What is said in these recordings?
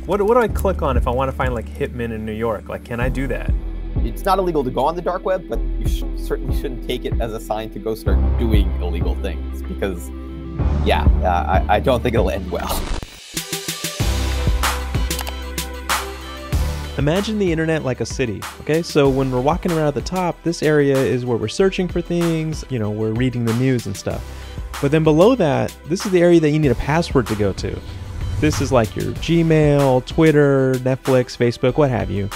What do I click on if I want to find like hitmen in New York? Like, can I do that? It's not illegal to go on the dark web, but you certainly shouldn't take it as a sign to go start doing illegal things because, I don't think it'll end well. Imagine the internet like a city, okay? So when we're walking around at the top, this area is where we're searching for things, you know, we're reading the news and stuff. But then below that, this is the area that you need a password to go to. This is like your Gmail, Twitter, Netflix, Facebook, what have you.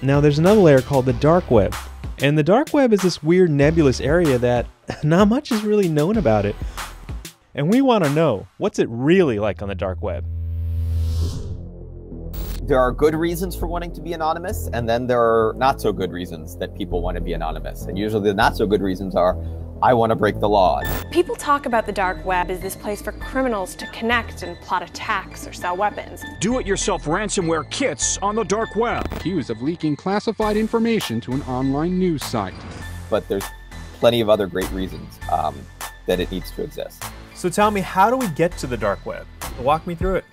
Now there's another layer called the dark web. And the dark web is this weird nebulous area that not much is really known about it. And we want to know, what's it really like on the dark web? There are good reasons for wanting to be anonymous, and then there are not so good reasons that people want to be anonymous. And usually the not so good reasons are, I want to break the law. People talk about the dark web as this place for criminals to connect and plot attacks or sell weapons. Do-it-yourself ransomware kits on the dark web. Accused of leaking classified information to an online news site. But there's plenty of other great reasons that it needs to exist. So tell me, how do we get to the dark web? Walk me through it.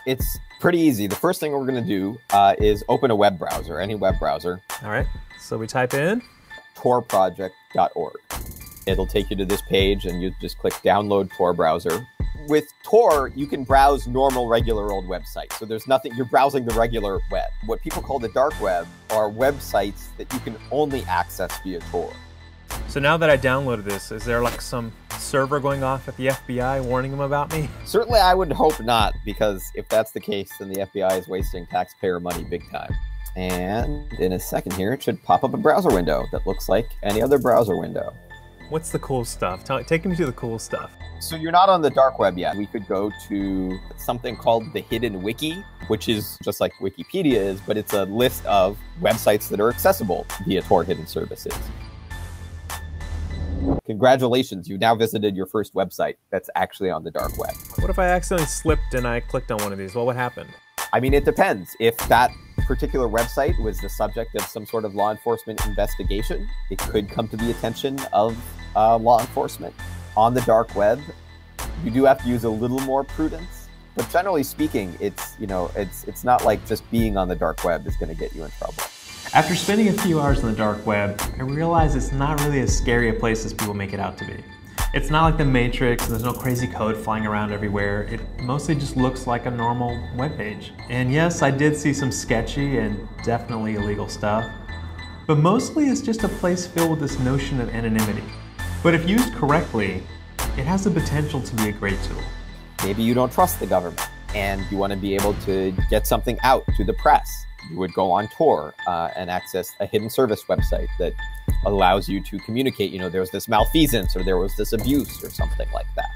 It's pretty easy. The first thing we're going to do is open a web browser, any web browser. All right, so we type in torproject.org. It'll take you to this page and you just click download Tor browser. With Tor, you can browse normal, regular old websites. So there's nothing, you're browsing the regular web. What people call the dark web are websites that you can only access via Tor. So now that I downloaded this, is there like some server going off at the FBI warning them about me? Certainly I would hope not, because if that's the case, then the FBI is wasting taxpayer money big time. And in a second here, it should pop up a browser window that looks like any other browser window. What's the cool stuff? Take me to the cool stuff. So you're not on the dark web yet. We could go to something called the Hidden Wiki, which is just like Wikipedia is, but it's a list of websites that are accessible via Tor hidden services. Congratulations, you now visited your first website that's actually on the dark web. What if I accidentally slipped and I clicked on one of these? What would happen? I mean, it depends. If that particular website was the subject of some sort of law enforcement investigation, it could come to the attention of law enforcement. On the dark web, you do have to use a little more prudence, but generally speaking, it's not like just being on the dark web is going to get you in trouble. After spending a few hours on the dark web, I realized it's not really as scary a place as people make it out to be. It's not like the Matrix, there's no crazy code flying around everywhere. It mostly just looks like a normal web page. And yes, I did see some sketchy and definitely illegal stuff, but mostly it's just a place filled with this notion of anonymity. But if used correctly, it has the potential to be a great tool. Maybe you don't trust the government and you want to be able to get something out to the press. You would go on Tor and access a hidden service website that allows you to communicate, there was this malfeasance or there was this abuse or something like that.